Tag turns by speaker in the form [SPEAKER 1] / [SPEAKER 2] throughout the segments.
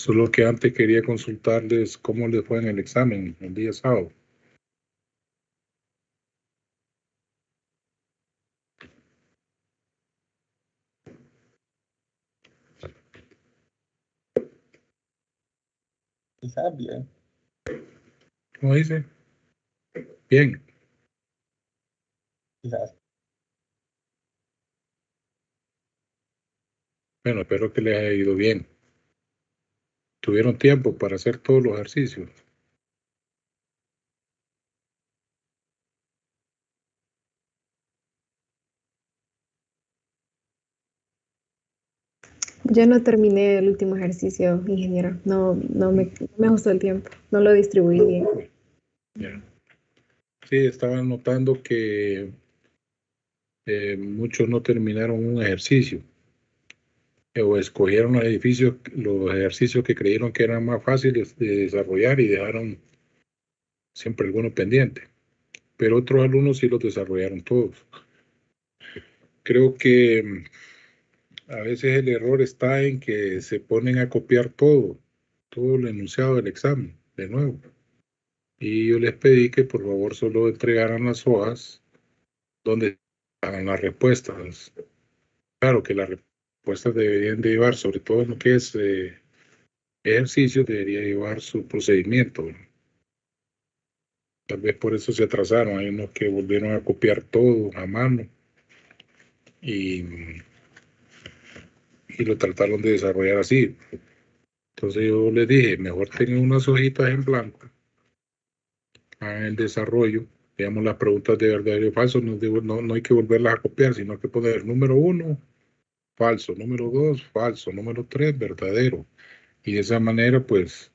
[SPEAKER 1] Solo que antes quería consultarles cómo les fue en el examen el día sábado.
[SPEAKER 2] Quizás bien.
[SPEAKER 1] ¿Cómo dice? Bien.
[SPEAKER 2] Quizás.
[SPEAKER 1] Bueno, espero que les haya ido bien. ¿Tuvieron tiempo para hacer todos los ejercicios?
[SPEAKER 3] Yo no terminé el último ejercicio, ingeniero. No me ajustó el tiempo. No lo distribuí bien.
[SPEAKER 1] Yeah. Sí, estaba notando que muchos no terminaron un ejercicio o escogieron los ejercicios que creyeron que eran más fáciles de desarrollar y dejaron siempre alguno pendiente. Pero otros alumnos sí los desarrollaron todos. Creo que a veces el error está en que se ponen a copiar todo el enunciado del examen, de nuevo. Y yo les pedí que por favor solo entregaran las hojas donde estaban las respuestas. Claro que las respuestas deberían de llevar, sobre todo en lo que es ejercicio, debería llevar su procedimiento. Tal vez por eso se atrasaron. Hay unos que volvieron a copiar todo a mano y lo trataron de desarrollar así. Entonces yo les dije, mejor tengan unas hojitas en blanco, hagan el desarrollo, veamos las preguntas de verdadero y falso, no hay que volverlas a copiar, sino que poner número 1, falso, número 2, falso, número 3, verdadero. Y de esa manera, pues,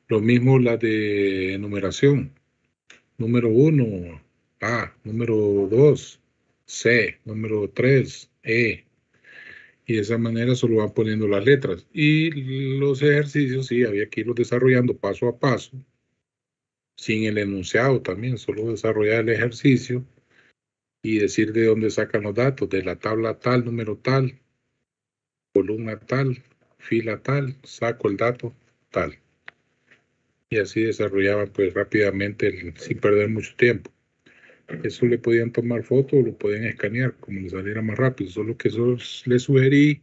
[SPEAKER 1] lo mismo la de numeración. Número 1, A, número 2, C, número 3, E. Y de esa manera solo van poniendo las letras. Y los ejercicios, sí, había que irlos desarrollando paso a paso, sin el enunciado también, solo desarrollar el ejercicio y decir de dónde sacan los datos, de la tabla tal, número tal, columna tal, fila tal, saco el dato tal. Y así desarrollaban pues rápidamente sin perder mucho tiempo. Eso le podían tomar fotos o lo podían escanear como les saliera más rápido, solo que eso les sugerí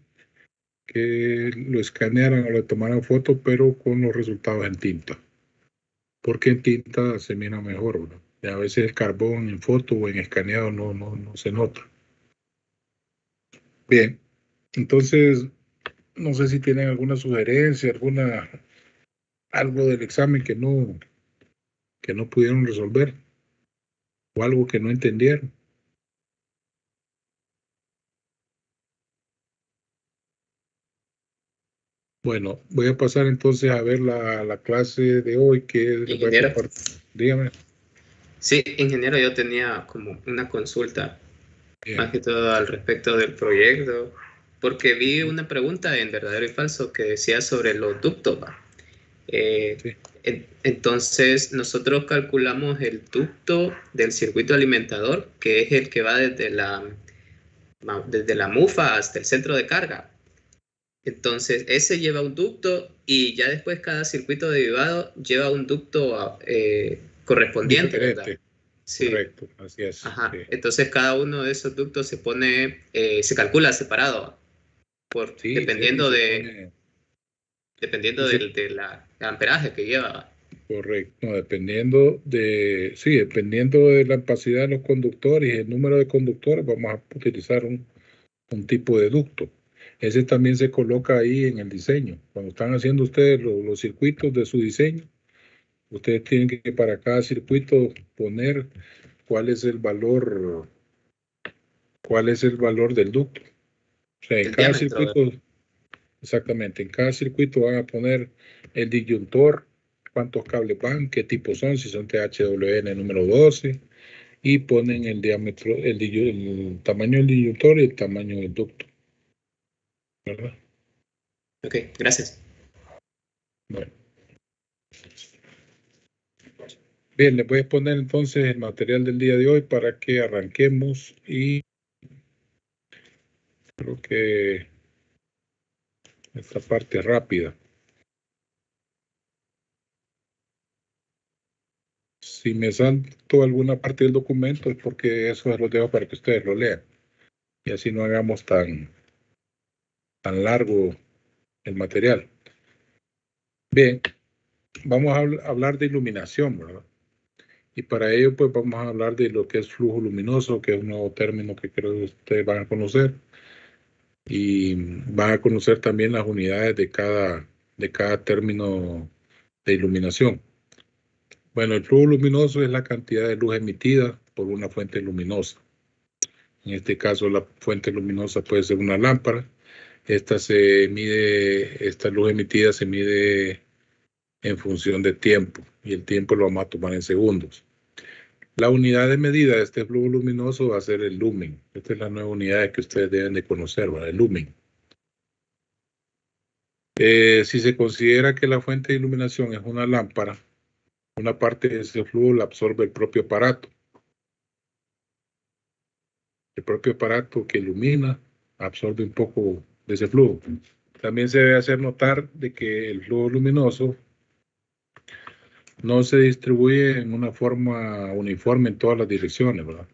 [SPEAKER 1] que lo escanearan o le tomaran foto, pero con los resultados en tinta. Porque en tinta se mira mejor, ¿verdad? Y a veces el carbón en foto o en escaneado no se nota. Bien, entonces, no sé si tienen alguna sugerencia, algo del examen que no pudieron resolver o algo que no entendieron. Bueno, voy a pasar entonces a ver la clase de hoy que les voy a compartir. Dígame.
[SPEAKER 4] Sí, ingeniero, yo tenía como una consulta,
[SPEAKER 1] Bien.
[SPEAKER 4] más que todo al respecto del proyecto, porque vi una pregunta en verdadero y falso que decía sobre los ductos.
[SPEAKER 1] Sí.
[SPEAKER 4] Entonces, nosotros calculamos el ducto del circuito alimentador, que es el que va desde la mufa hasta el centro de carga. Entonces, ese lleva un ducto y ya después cada circuito derivado lleva un ducto correspondiente,
[SPEAKER 1] Diferente.
[SPEAKER 4] ¿verdad? Sí.
[SPEAKER 1] Correcto, así es.
[SPEAKER 4] Ajá.
[SPEAKER 1] Sí.
[SPEAKER 4] Entonces, cada uno de esos ductos se calcula separado,
[SPEAKER 1] Sí,
[SPEAKER 4] dependiendo
[SPEAKER 1] sí,
[SPEAKER 4] del amperaje que lleva.
[SPEAKER 1] correcto. No, dependiendo de la capacidad de los conductores y el número de conductores, vamos a utilizar un tipo de ducto. Ese también se coloca ahí en el diseño. Cuando están haciendo ustedes los circuitos de su diseño, ustedes tienen que para cada circuito poner cuál es el valor del ducto. O sea, en
[SPEAKER 4] El
[SPEAKER 1] cada
[SPEAKER 4] diámetro.
[SPEAKER 1] circuito, exactamente, en cada circuito van a poner el disyuntor, cuántos cables van, qué tipo son, si son THWN número 12, y ponen el diámetro, el tamaño del disyuntor y el tamaño del ducto. ¿Verdad?
[SPEAKER 4] Ok, gracias.
[SPEAKER 1] Bueno. Bien, les voy a poner entonces el material del día de hoy para que arranquemos y creo que esta parte rápida. Si me salto alguna parte del documento es porque eso lo dejo para que ustedes lo lean. Y así no hagamos tan largo el material. Bien, vamos a hablar de iluminación, ¿verdad? Y para ello, pues vamos a hablar de lo que es flujo luminoso, que es un nuevo término que creo que ustedes van a conocer. Y van a conocer también las unidades de cada término de iluminación. Bueno, el flujo luminoso es la cantidad de luz emitida por una fuente luminosa. En este caso, la fuente luminosa puede ser una lámpara. Esta luz emitida se mide en función de tiempo, y el tiempo lo vamos a tomar en segundos. La unidad de medida de este flujo luminoso va a ser el lumen. Esta es la nueva unidad que ustedes deben de conocer, ¿verdad? El lumen. Si se considera que la fuente de iluminación es una lámpara, una parte de ese flujo la absorbe el propio aparato. El propio aparato que ilumina absorbe un poco de ese flujo. También se debe hacer notar de que el flujo luminoso no se distribuye en una forma uniforme en todas las direcciones, ¿verdad?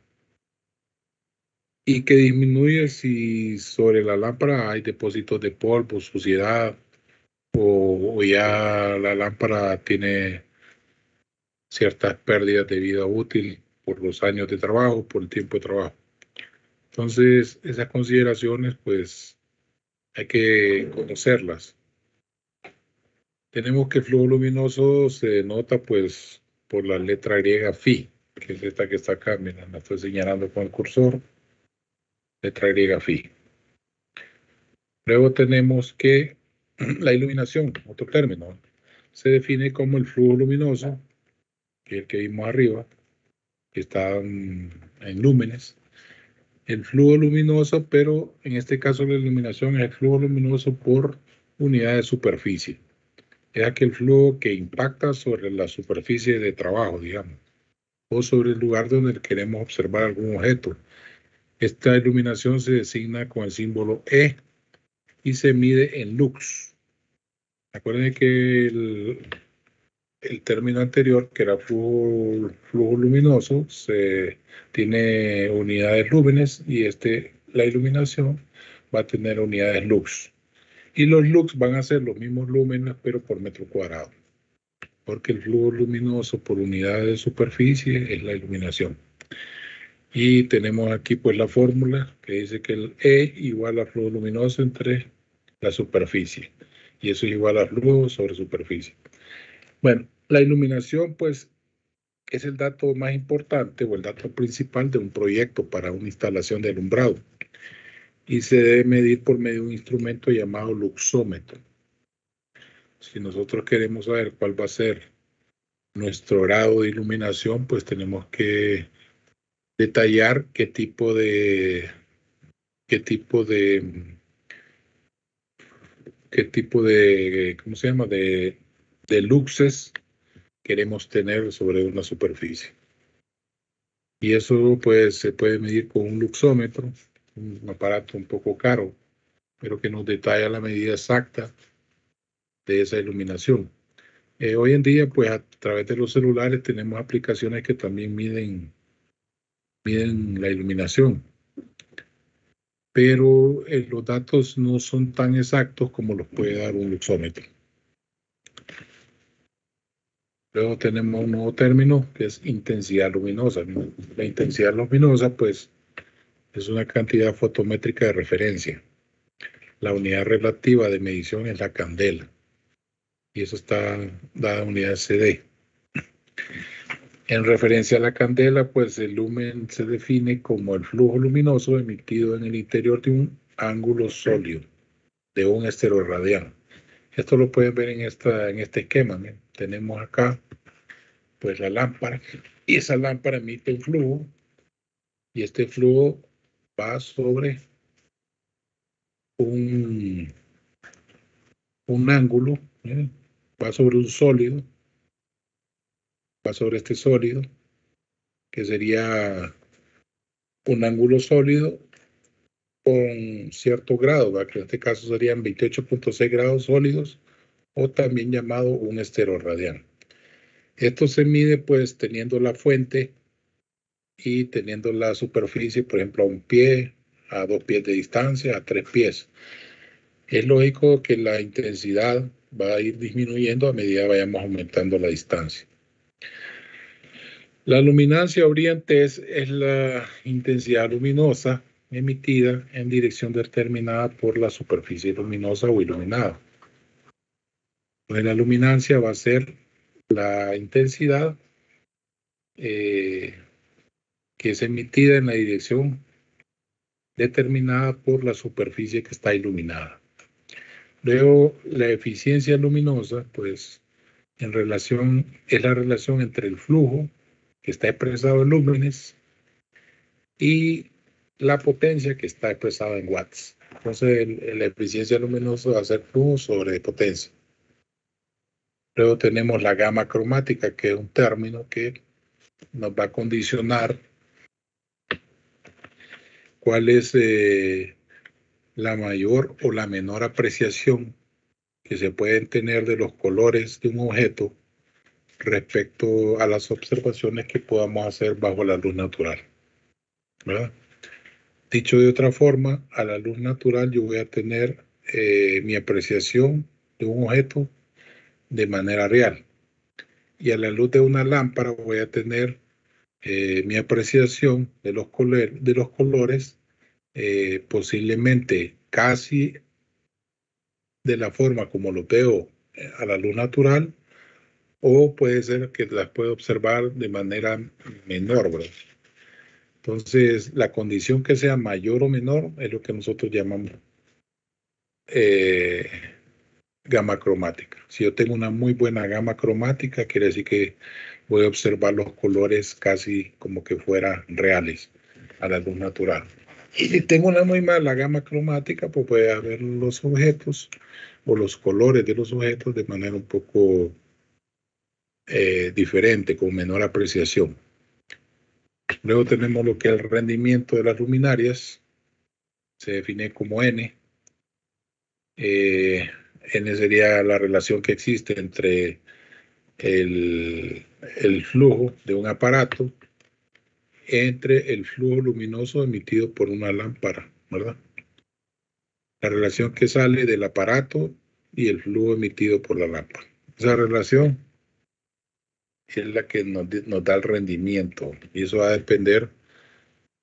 [SPEAKER 1] Y que disminuye si sobre la lámpara hay depósitos de polvo, suciedad, o ya la lámpara tiene ciertas pérdidas de vida útil por los años de trabajo, por el tiempo de trabajo. Entonces, esas consideraciones, pues, hay que conocerlas. Tenemos que el flujo luminoso se denota, pues, por la letra griega phi, que es esta que está acá, miren, la estoy señalando con el cursor, letra griega phi. Luego tenemos que la iluminación, otro término, se define como el flujo luminoso, que es el que vimos arriba, que está en lúmenes. El flujo luminoso, pero en este caso la iluminación es el flujo luminoso por unidad de superficie. Es aquel flujo que impacta sobre la superficie de trabajo, digamos, o sobre el lugar donde queremos observar algún objeto. Esta iluminación se designa con el símbolo E y se mide en lux. Acuérdense que el término anterior, que era flujo luminoso, tiene unidades lúmenes, y la iluminación va a tener unidades lux. Y los lux van a ser los mismos lúmenes, pero por metro cuadrado, porque el flujo luminoso por unidad de superficie es la iluminación. Y tenemos aquí pues la fórmula que dice que el E igual a flujo luminoso entre la superficie, y eso es igual a flujo sobre superficie. Bueno, la iluminación pues es el dato más importante o el dato principal de un proyecto para una instalación de alumbrado, y se debe medir por medio de un instrumento llamado luxómetro. Si nosotros queremos saber cuál va a ser nuestro grado de iluminación, pues tenemos que detallar qué tipo de ¿cómo se llama? De luxes queremos tener sobre una superficie. Y eso pues se puede medir con un luxómetro, un aparato un poco caro, pero que nos detalla la medida exacta de esa iluminación. Hoy en día, pues a través de los celulares tenemos aplicaciones que también miden la iluminación, pero los datos no son tan exactos como los puede dar un luxómetro. Luego tenemos un nuevo término que es intensidad luminosa. La intensidad luminosa, pues, es una cantidad fotométrica de referencia. La unidad relativa de medición es la candela, y eso está dada en unidad CD. En referencia a la candela, pues el lumen se define como el flujo luminoso emitido en el interior de un ángulo sólido, de un estereorradián. Esto lo pueden ver en este esquema. ¿Bien? Tenemos acá pues la lámpara, y esa lámpara emite un flujo, y este flujo va sobre un ángulo, ¿bien? Va sobre un sólido, va sobre este sólido, que sería un ángulo sólido con cierto grado, ¿verdad? Que en este caso serían 28.6 grados sólidos, o también llamado un estereorradián. Esto se mide pues teniendo la fuente y teniendo la superficie, por ejemplo, a 1 pie, a 2 pies de distancia, a 3 pies. Es lógico que la intensidad va a ir disminuyendo a medida que vayamos aumentando la distancia. La luminancia brillante es la intensidad luminosa emitida en dirección determinada por la superficie luminosa o iluminada. Entonces, la luminancia va a ser la intensidad que es emitida en la dirección determinada por la superficie que está iluminada. Luego, la eficiencia luminosa, pues, es la relación entre el flujo que está expresado en lúmenes y la potencia que está expresada en watts. Entonces, la eficiencia luminosa va a ser flujo sobre potencia. Luego tenemos la gama cromática, que es un término que nos va a condicionar cuál es la mayor o la menor apreciación que se pueden tener de los colores de un objeto respecto a las observaciones que podamos hacer bajo la luz natural, ¿verdad? Dicho de otra forma, a la luz natural yo voy a tener mi apreciación de un objeto de manera real. Y a la luz de una lámpara voy a tener mi apreciación de los colores posiblemente casi de la forma como lo veo a la luz natural, o puede ser que las pueda observar de manera menor, ¿verdad? Entonces, la condición que sea mayor o menor es lo que nosotros llamamos gama cromática. Si yo tengo una muy buena gama cromática, quiere decir que voy a observar los colores casi como que fueran reales a la luz natural. Y si tengo una muy mala gama cromática, pues voy a ver los objetos o los colores de los objetos de manera un poco diferente, con menor apreciación. Luego tenemos lo que es el rendimiento de las luminarias, se define como N. N sería la relación que existe entre el flujo de un aparato entre el flujo luminoso emitido por una lámpara, ¿verdad? La relación que sale del aparato y el flujo emitido por la lámpara. Esa relación es la que nos da el rendimiento, y eso va a depender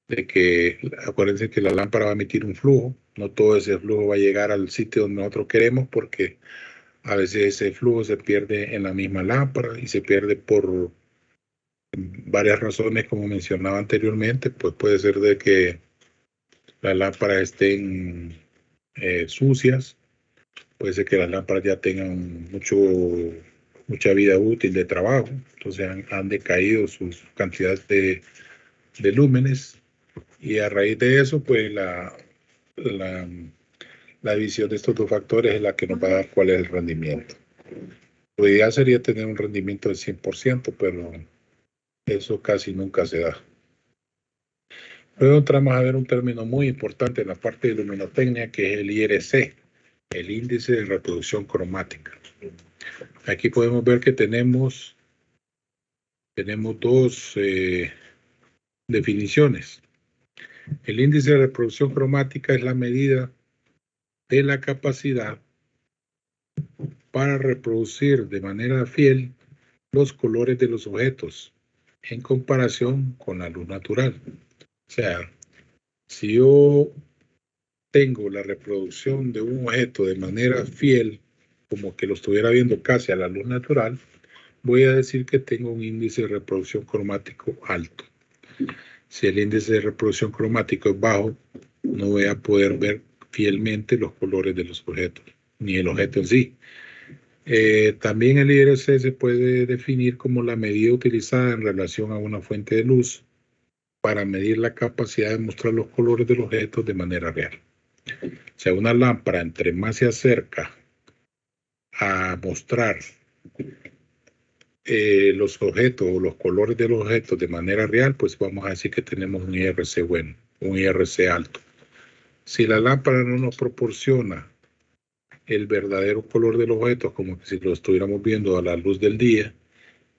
[SPEAKER 1] de que, acuérdense que la lámpara va a emitir un flujo, no todo ese flujo va a llegar al sitio donde nosotros queremos, porque a veces ese flujo se pierde en la misma lámpara y se pierde por varias razones, como mencionaba anteriormente. Pues puede ser de que las lámparas estén sucias, puede ser que las lámparas ya tengan mucha vida útil de trabajo, entonces han decaído sus cantidades de lúmenes, y a raíz de eso, pues la división de estos dos factores es la que nos va a dar cuál es el rendimiento. Lo ideal sería tener un rendimiento del 100%, pero eso casi nunca se da. Luego entramos a ver un término muy importante en la parte de luminotecnia, que es el IRC, el índice de reproducción cromática. Aquí podemos ver que tenemos dos definiciones. El índice de reproducción cromática es la medida de la capacidad para reproducir de manera fiel los colores de los objetos en comparación con la luz natural. O sea, si yo tengo la reproducción de un objeto de manera fiel, como que lo estuviera viendo casi a la luz natural, voy a decir que tengo un índice de reproducción cromático alto. Si el índice de reproducción cromático es bajo, no voy a poder ver fielmente los colores de los objetos, ni el objeto en sí. También el IRC se puede definir como la medida utilizada en relación a una fuente de luz para medir la capacidad de mostrar los colores del objeto de manera real. O sea, una lámpara, entre más se acerca a mostrar los objetos o los colores de los objetos de manera real, pues vamos a decir que tenemos un IRC bueno, un IRC alto. Si la lámpara no nos proporciona el verdadero color de los objetos, como si lo estuviéramos viendo a la luz del día,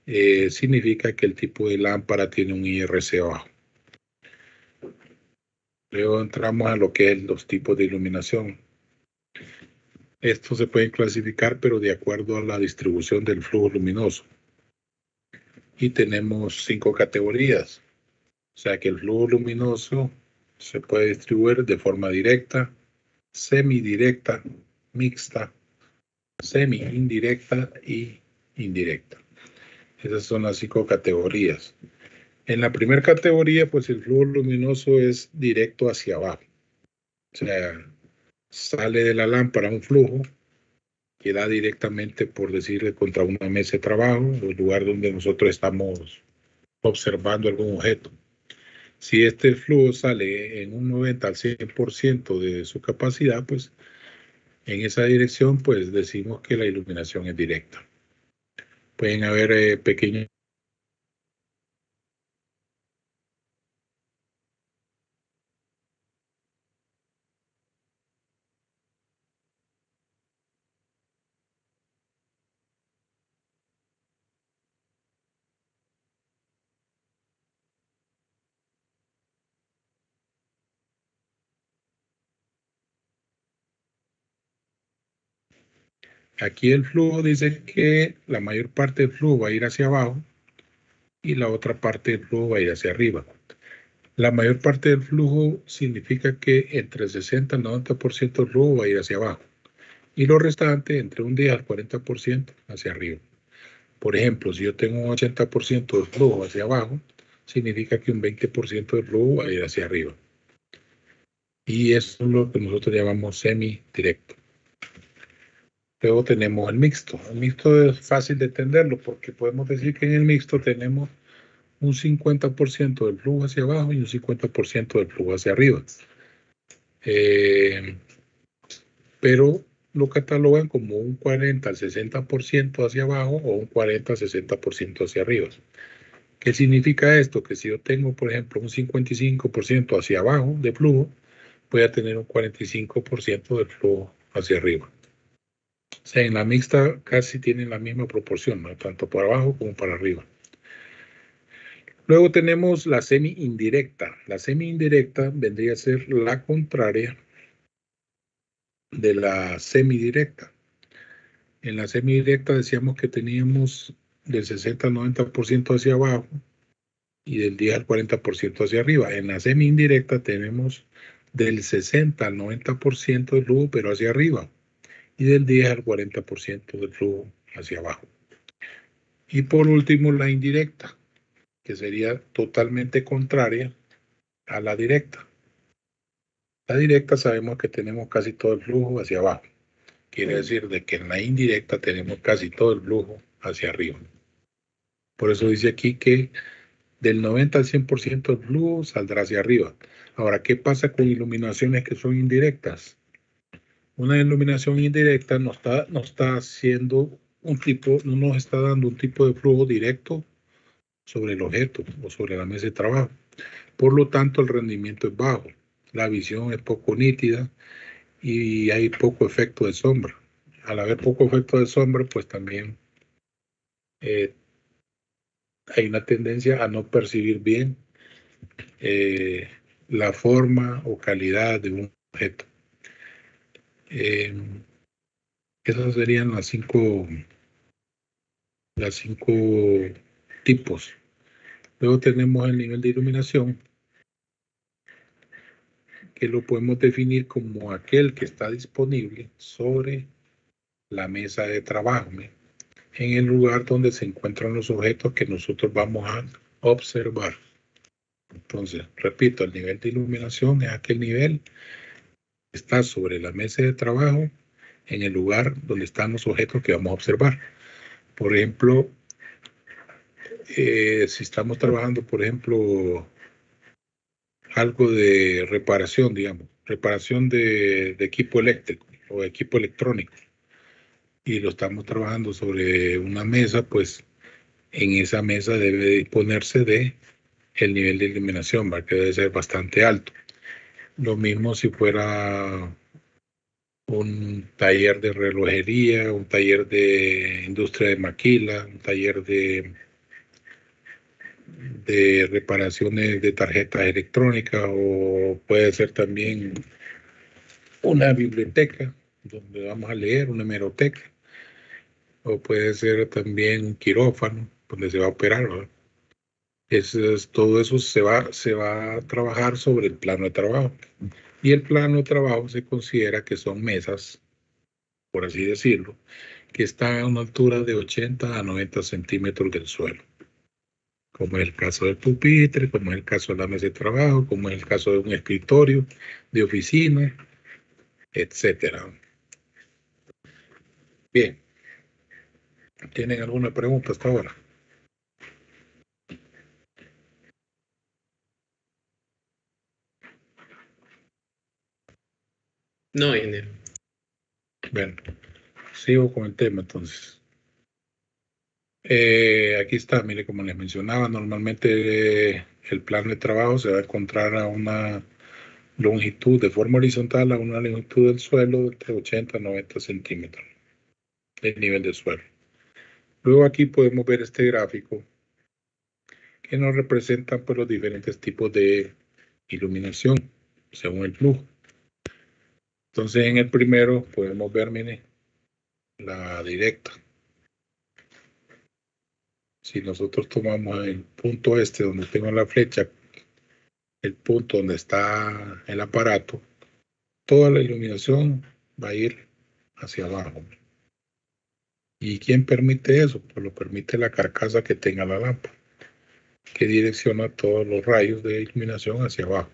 [SPEAKER 1] significa que el tipo de lámpara tiene un IRC bajo. Luego entramos a lo que es los tipos de iluminación. Estos se pueden clasificar, pero de acuerdo a la distribución del flujo luminoso. Y tenemos 5 categorías. O sea que el flujo luminoso se puede distribuir de forma directa, semidirecta, mixta, semi-indirecta y indirecta. Esas son las 5 categorías. En la primera categoría, pues el flujo luminoso es directo hacia abajo. O sea, sale de la lámpara un flujo que da directamente, por decirle, contra una mesa de trabajo o el lugar donde nosotros estamos observando algún objeto. Si este flujo sale en un 90 al 100% de su capacidad, pues en esa dirección, pues decimos que la iluminación es directa. Pueden haber pequeños. Aquí el flujo dice que la mayor parte del flujo va a ir hacia abajo y la otra parte del flujo va a ir hacia arriba. La mayor parte del flujo significa que entre 60 y 90% del flujo va a ir hacia abajo y lo restante entre un 10 al 40% hacia arriba. Por ejemplo, si yo tengo un 80% del flujo hacia abajo, significa que un 20% del flujo va a ir hacia arriba. Y eso es lo que nosotros llamamos semidirecto. Luego tenemos el mixto. El mixto es fácil de entenderlo porque podemos decir que en el mixto tenemos un 50% del flujo hacia abajo y un 50% del flujo hacia arriba. Pero lo catalogan como un 40 al 60% hacia abajo o un 40 al 60% hacia arriba. ¿Qué significa esto? Que si yo tengo, por ejemplo, un 55% hacia abajo de flujo, voy a tener un 45% del flujo hacia arriba. O sea, en la mixta casi tienen la misma proporción, ¿no? Tanto para abajo como para arriba. Luego tenemos la semi-indirecta. La semi-indirecta vendría a ser la contraria de la semidirecta. En la semidirecta decíamos que teníamos del 60 al 90% hacia abajo y del 10 al 40% hacia arriba. En la semi-indirecta tenemos del 60 al 90% del flujo, pero hacia arriba, y del 10 al 40% del flujo hacia abajo. Y por último, la indirecta, que sería totalmente contraria a la directa. La directa sabemos que tenemos casi todo el flujo hacia abajo. Quiere decir de que en la indirecta tenemos casi todo el flujo hacia arriba. Por eso dice aquí que del 90 al 100% del flujo saldrá hacia arriba. Ahora, ¿qué pasa con iluminaciones que son indirectas? Una iluminación indirecta no está haciendo un tipo, no nos está dando un tipo de flujo directo sobre el objeto o sobre la mesa de trabajo. Por lo tanto, el rendimiento es bajo, la visión es poco nítida y hay poco efecto de sombra. Al haber poco efecto de sombra, pues también hay una tendencia a no percibir bien la forma o calidad de un objeto. Esos serían las cinco tipos. Luego tenemos el nivel de iluminación, que lo podemos definir como aquel que está disponible sobre la mesa de trabajo, en el lugar donde se encuentran los objetos que nosotros vamos a observar. Entonces, repito, el nivel de iluminación es aquel nivel que está sobre la mesa de trabajo en el lugar donde están los objetos que vamos a observar. Por ejemplo, si estamos trabajando, por ejemplo, algo de reparación, digamos, reparación de equipo eléctrico o equipo electrónico, y lo estamos trabajando sobre una mesa, pues en esa mesa debe disponerse de el nivel de iluminación, ¿va? Que debe ser bastante alto. Lo mismo si fuera un taller de relojería, un taller de industria de maquila, un taller de de reparaciones de tarjetas electrónicas, o puede ser también una biblioteca donde vamos a leer, una hemeroteca, o puede ser también un quirófano donde se va a operar, ¿verdad? Todo eso se va a trabajar sobre el plano de trabajo. Y el plano de trabajo se considera que son mesas, por así decirlo, que están a una altura de 80 a 90 centímetros del suelo, como es el caso del pupitre, como es el caso de la mesa de trabajo, como es el caso de un escritorio de oficina, etcétera. Bien, ¿tienen alguna pregunta hasta ahora?
[SPEAKER 4] No, ingeniero.
[SPEAKER 1] Bueno, sigo con el tema entonces. Aquí está, mire, como les mencionaba, normalmente el plan de trabajo se va a encontrar a una longitud de forma horizontal, a una longitud del suelo de 80 a 90 centímetros, el nivel del suelo. Luego aquí podemos ver este gráfico que nos representa pues, los diferentes tipos de iluminación según el flujo. Entonces en el primero podemos ver, mire, la directa. Si nosotros tomamos el punto este donde tengo la flecha, el punto donde está el aparato, toda la iluminación va a ir hacia abajo. ¿Y quién permite eso? Pues lo permite la carcasa que tenga la lámpara, que direcciona todos los rayos de iluminación hacia abajo.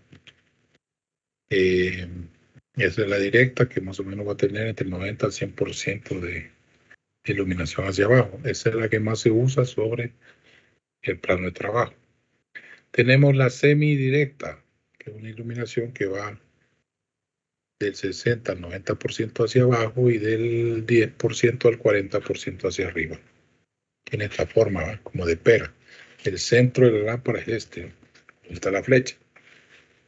[SPEAKER 1] Esa es la directa, que más o menos va a tener entre el 90 al 100% de iluminación hacia abajo. Esa es la que más se usa sobre el plano de trabajo. Tenemos la semidirecta, que es una iluminación que va del 60 al 90% hacia abajo y del 10% al 40% hacia arriba. Tiene esta forma, ¿va? Como de pera. El centro de la lámpara es este. Está la flecha.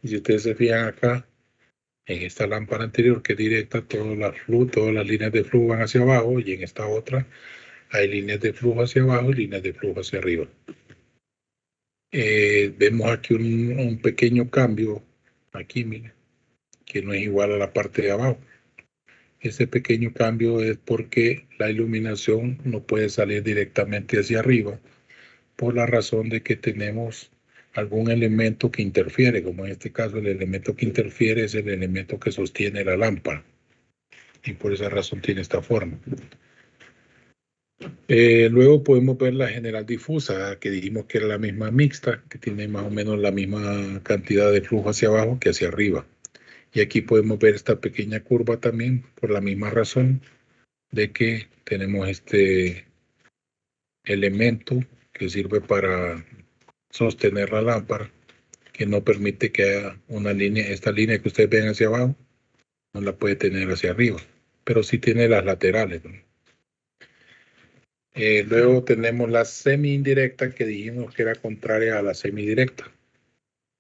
[SPEAKER 1] Y si ustedes se fijan acá, en esta lámpara anterior que es directa, todas las líneas de flujo van hacia abajo, y en esta otra hay líneas de flujo hacia abajo y líneas de flujo hacia arriba. Vemos aquí un pequeño cambio, aquí, miren, que no es igual a la parte de abajo. Ese pequeño cambio es porque la iluminación no puede salir directamente hacia arriba, por la razón de que tenemos algún elemento que interfiere, como en este caso el elemento que interfiere es el elemento que sostiene la lámpara, y por esa razón tiene esta forma. Luego podemos ver la general difusa, que dijimos que era la misma mixta, que tiene más o menos la misma cantidad de flujo hacia abajo que hacia arriba. Y aquí podemos ver esta pequeña curva también, por la misma razón de que tenemos este elemento que sirve para sostener la lámpara, que no permite que haya una línea, esta línea que ustedes ven hacia abajo, no la puede tener hacia arriba, pero sí tiene las laterales, ¿no? Luego tenemos la semi-indirecta, que dijimos que era contraria a la semidirecta.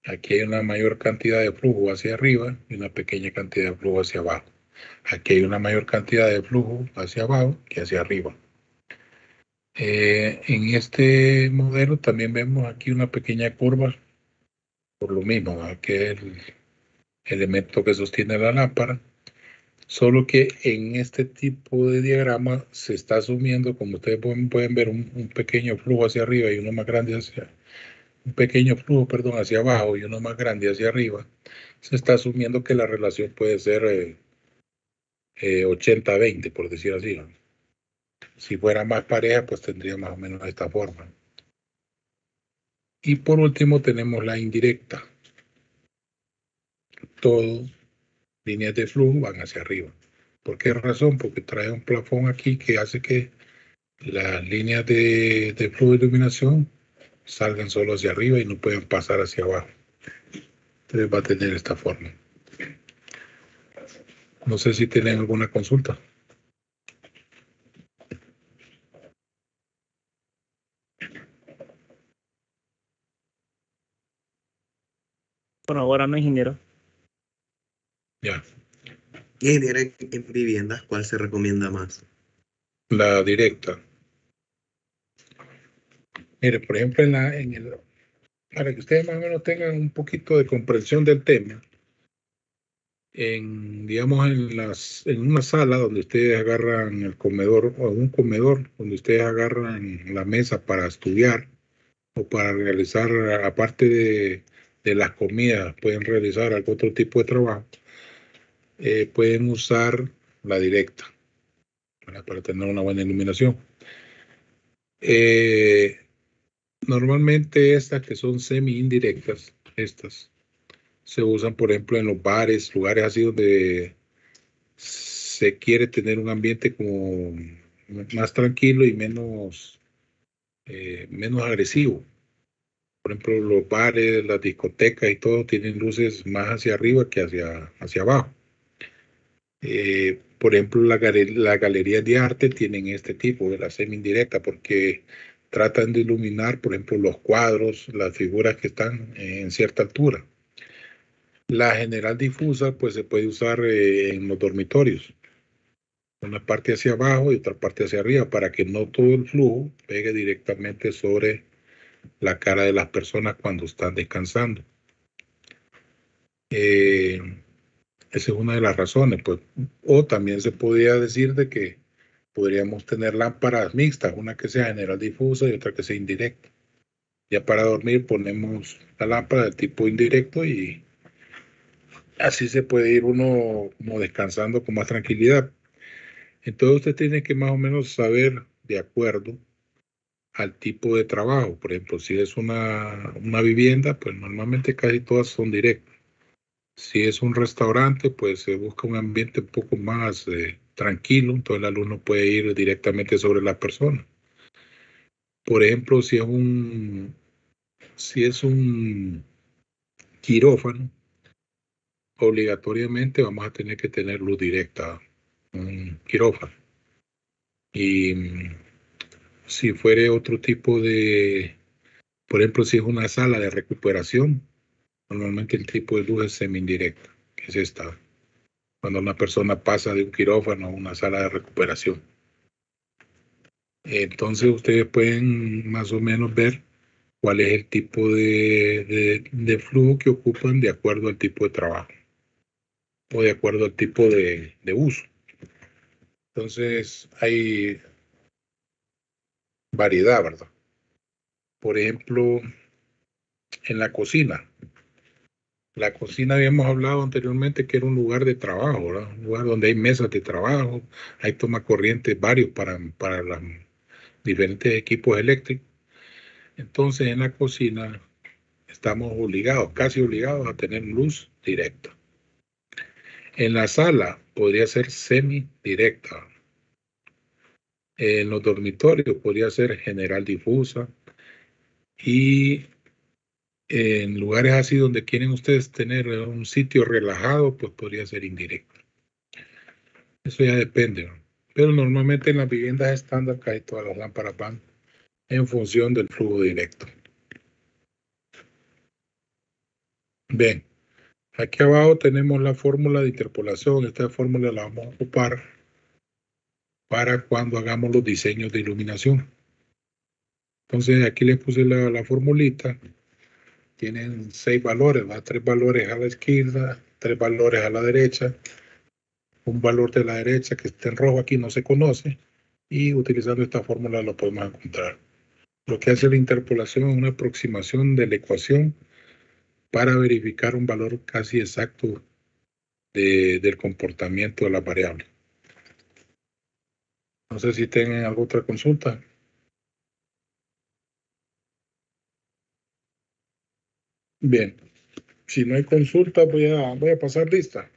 [SPEAKER 1] Aquí hay una mayor cantidad de flujo hacia arriba y una pequeña cantidad de flujo hacia abajo. Aquí hay una mayor cantidad de flujo hacia abajo que hacia arriba. En este modelo también vemos aquí una pequeña curva, por lo mismo, ¿no? Que es el elemento que sostiene la lámpara. Solo que en este tipo de diagrama se está asumiendo, como ustedes pueden ver, un pequeño flujo hacia arriba y uno más grande un pequeño flujo, perdón, hacia abajo y uno más grande hacia arriba. Se está asumiendo que la relación puede ser 80-20, por decir así, ¿no? Si fuera más pareja, pues tendría más o menos esta forma. Y por último tenemos la indirecta. Todas líneas de flujo van hacia arriba. ¿Por qué razón? Porque trae un plafón aquí que hace que las líneas de flujo de iluminación salgan solo hacia arriba y no pueden pasar hacia abajo. Entonces va a tener esta forma. No sé si tienen alguna consulta.
[SPEAKER 2] Por ahora no, ingeniero.
[SPEAKER 1] Ya.
[SPEAKER 5] Ingeniero, en viviendas, ¿cuál se recomienda más?
[SPEAKER 1] La directa. Mire, por ejemplo, para que ustedes más o menos tengan un poquito de comprensión del tema, digamos, en una sala donde ustedes agarran el comedor, o un comedor donde ustedes agarran la mesa para estudiar o para realizar, aparte de las comidas, pueden realizar algún otro tipo de trabajo, pueden usar la directa, ¿verdad? Para tener una buena iluminación. Normalmente estas que son semi-indirectas, estas se usan, por ejemplo, en los bares, lugares así donde se quiere tener un ambiente como más tranquilo y menos agresivo. Por ejemplo, los bares, las discotecas y todo tienen luces más hacia arriba que hacia abajo. Por ejemplo, las galerías de arte tienen este tipo de la semi-indirecta porque tratan de iluminar, por ejemplo, los cuadros, las figuras que están en cierta altura. La general difusa, pues se puede usar en los dormitorios, una parte hacia abajo y otra parte hacia arriba, para que no todo el flujo pegue directamente sobre la cara de las personas cuando están descansando. Esa es una de las razones, pues. O también se podría decir de que podríamos tener lámparas mixtas, una que sea general difusa y otra que sea indirecta. Ya para dormir ponemos la lámpara del tipo indirecto y así se puede ir uno como descansando con más tranquilidad. Entonces usted tiene que más o menos saber de acuerdo al tipo de trabajo. Por ejemplo, si es una vivienda, pues normalmente casi todas son directas. Si es un restaurante, pues se busca un ambiente un poco más tranquilo, entonces el alumno puede ir directamente sobre la persona. Por ejemplo, si es un quirófano, obligatoriamente vamos a tener que tener luz directa, un quirófano. Y si fuere otro tipo por ejemplo, si es una sala de recuperación, normalmente el tipo de luz es semi-indirecta, que es esta, cuando una persona pasa de un quirófano a una sala de recuperación. Entonces ustedes pueden más o menos ver cuál es el tipo de flujo que ocupan de acuerdo al tipo de trabajo o de acuerdo al tipo de uso. Entonces hay variedad, ¿verdad? Por ejemplo, en la cocina. La cocina habíamos hablado anteriormente que era un lugar de trabajo, ¿verdad? Un lugar donde hay mesas de trabajo, hay tomacorrientes varios para los diferentes equipos eléctricos. Entonces en la cocina estamos obligados, casi obligados a tener luz directa. En la sala podría ser semi-directa. En los dormitorios podría ser general difusa. Y en lugares así donde quieren ustedes tener un sitio relajado, pues podría ser indirecta. Eso ya depende, ¿no? Pero normalmente en las viviendas estándar casi todas las lámparas van en función del flujo directo. Bien, aquí abajo tenemos la fórmula de interpolación. Esta fórmula la vamos a ocupar para cuando hagamos los diseños de iluminación. Entonces aquí les puse la formulita. Tienen 6 valores, ¿va? 3 valores a la izquierda, 3 valores a la derecha. Un valor de la derecha que está en rojo aquí no se conoce. Y utilizando esta fórmula lo podemos encontrar. Lo que hace la interpolación es una aproximación de la ecuación para verificar un valor casi exacto del comportamiento de la variable. No sé si tienen alguna otra consulta. Bien, si no hay consulta voy a pasar lista.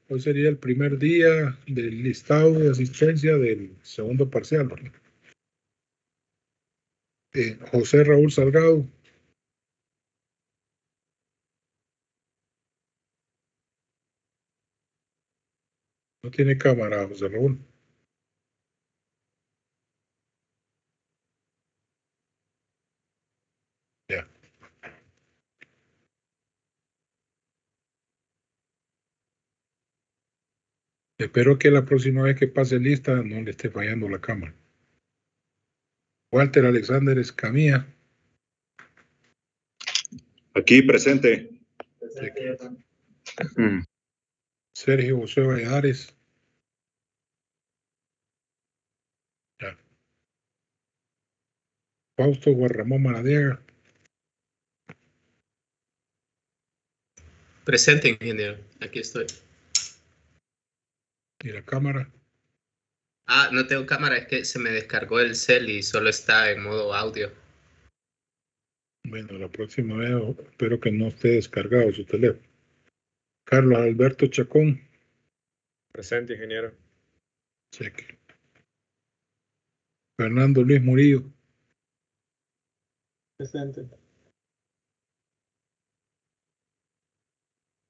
[SPEAKER 1] Hoy sería el primer día del listado de asistencia del segundo parcial. José Raúl Salgado. No tiene cámara, José Raúl. Ya. Espero que la próxima vez que pase lista no le esté fallando la cámara. Walter Alexander Escamilla.
[SPEAKER 6] Aquí presente.
[SPEAKER 1] Sergio José Valladares. Ya. Fausto Guarramón Maradiaga.
[SPEAKER 4] Presente, ingeniero. Aquí estoy.
[SPEAKER 1] Y la cámara.
[SPEAKER 4] Ah, no tengo cámara, es que se me descargó el cel y solo está en modo audio.
[SPEAKER 1] Bueno, la próxima vez espero que no esté descargado su teléfono. Carlos Alberto Chacón.
[SPEAKER 7] Presente, ingeniero.
[SPEAKER 1] Cheque. Fernando Luis Murillo.
[SPEAKER 7] Presente.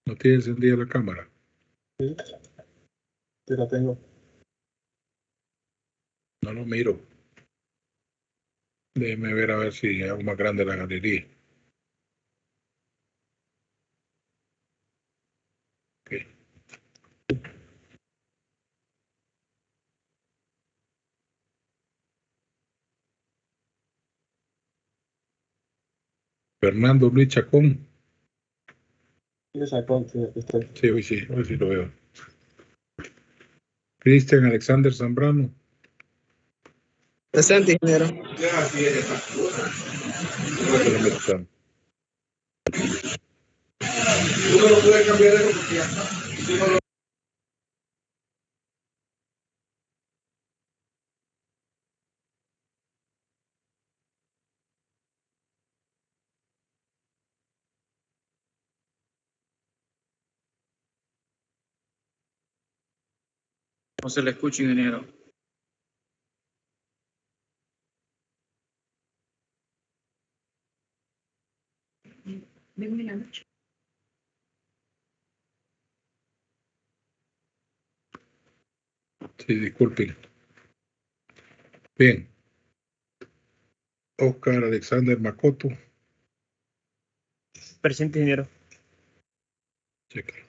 [SPEAKER 1] No tiene encendida la cámara.
[SPEAKER 7] Sí, sí la tengo.
[SPEAKER 1] No lo miro. Déjeme ver a ver si hago más grande la galería. Okay. Fernando Luis Chacón.
[SPEAKER 7] Sí, sacó, sí, aquí estoy.
[SPEAKER 1] Sí, hoy sí lo veo. Cristian Alexander Zambrano.
[SPEAKER 8] Presente, ingeniero.
[SPEAKER 2] No se le escucha, ingeniero.
[SPEAKER 1] Sí, disculpen. Bien. Oscar Alexander Macoto.
[SPEAKER 2] Presente, ingeniero.
[SPEAKER 1] Cheque.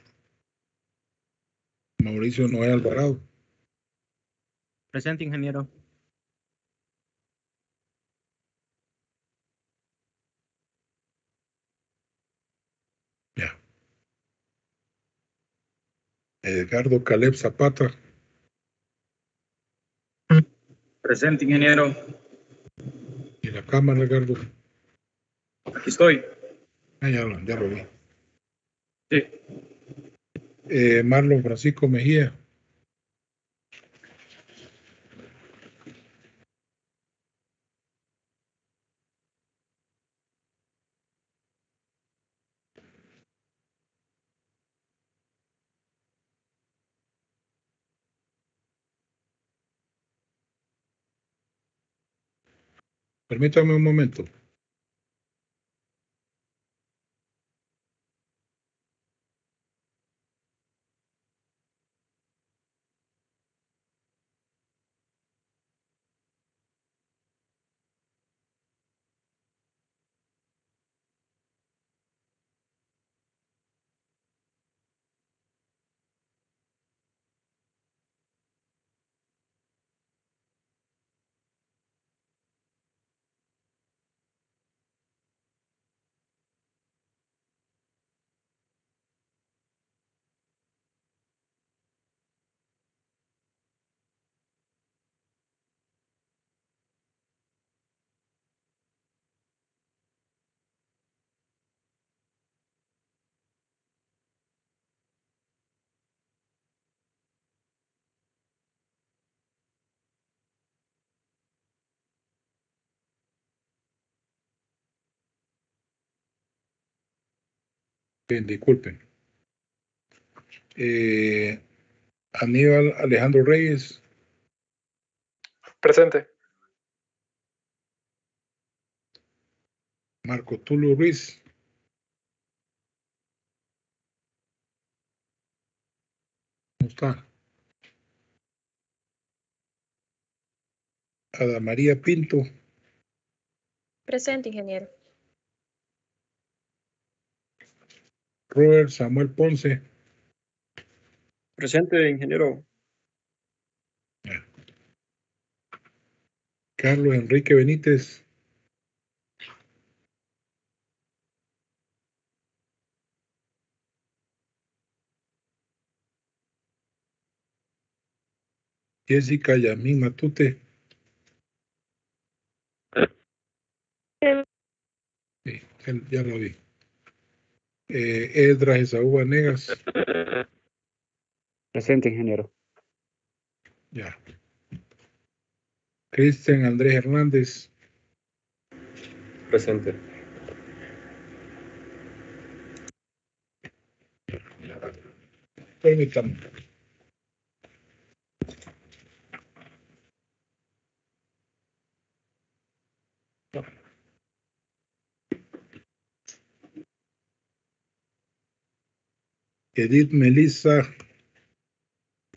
[SPEAKER 1] Mauricio Noé Alvarado.
[SPEAKER 2] Presente, ingeniero.
[SPEAKER 1] Ya. Edgardo Caleb Zapata.
[SPEAKER 2] Presente, ingeniero.
[SPEAKER 1] Y la cámara, Edgardo.
[SPEAKER 2] Aquí estoy.
[SPEAKER 1] Ah, ya lo vi.
[SPEAKER 2] Sí.
[SPEAKER 1] Marlon Francisco Mejía. Permítame un momento. Bien, disculpen. Aníbal Alejandro Reyes.
[SPEAKER 7] Presente.
[SPEAKER 1] Marco Tulio Ruiz. ¿Cómo está? Ada María Pinto.
[SPEAKER 9] Presente, ingeniero.
[SPEAKER 1] Robert Samuel Ponce.
[SPEAKER 7] Presente, ingeniero.
[SPEAKER 1] Carlos Enrique Benítez. Jessica Yamín Matute. Sí, ya lo vi. Edra Esaú Vanegas.
[SPEAKER 6] Presente, ingeniero.
[SPEAKER 1] Ya. Cristian Andrés Hernández.
[SPEAKER 7] Presente.
[SPEAKER 1] Permítame. Edith Melissa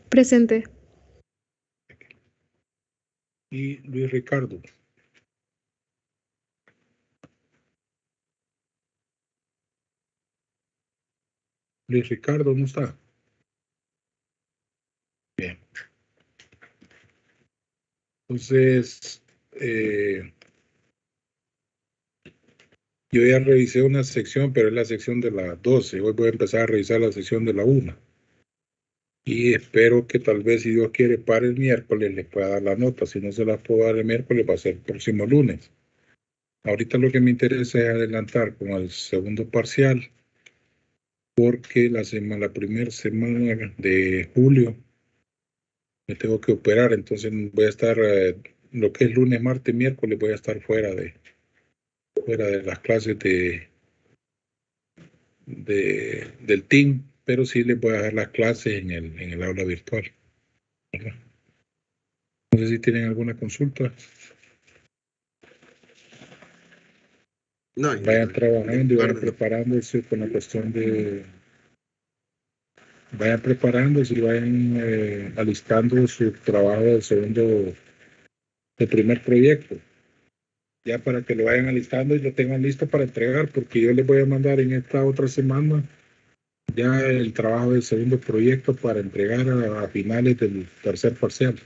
[SPEAKER 3] Presente.
[SPEAKER 1] y Luis Ricardo. Luis Ricardo no está. Bien. Entonces, yo ya revisé una sección, pero es la sección de las 12. Hoy voy a empezar a revisar la sección de la 1. Y espero que tal vez, si Dios quiere, para el miércoles les pueda dar la nota. Si no se las puedo dar el miércoles, va a ser el próximo lunes. Ahorita lo que me interesa es adelantar con el segundo parcial, porque la primera semana de julio me tengo que operar, entonces voy a estar, lo que es lunes, martes, miércoles, voy a estar fuera de las clases del team, pero sí les voy a dar las clases en el aula virtual. ¿Verdad? No sé si tienen alguna consulta.
[SPEAKER 5] No,
[SPEAKER 1] Vayan trabajando y vayan
[SPEAKER 5] guarden.
[SPEAKER 1] preparándose con la cuestión de... Vayan preparándose y vayan alistando su trabajo del primer proyecto. Ya para que lo vayan alistando y lo tengan listo para entregar, porque yo les voy a mandar en esta otra semana ya el trabajo del segundo proyecto para entregar a finales del tercer parcial.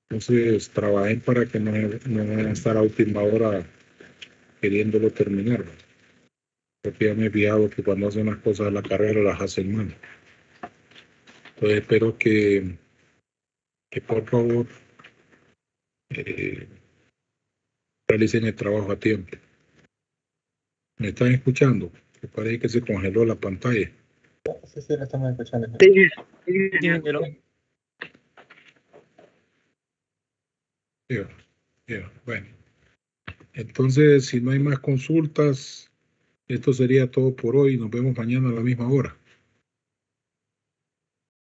[SPEAKER 1] Entonces trabajen para que no van a estar a última hora queriéndolo terminar. Porque ya me he fijado que cuando hacen las cosas de la carrera las hacen mal. Entonces espero que por favor realicen el trabajo a tiempo. ¿Me están escuchando? Me parece que se congeló la pantalla.
[SPEAKER 7] Sí, lo estamos escuchando.
[SPEAKER 2] Sí, ingeniero.
[SPEAKER 1] Bueno, entonces si no hay más consultas, esto sería todo por hoy. Nos vemos mañana a la misma hora.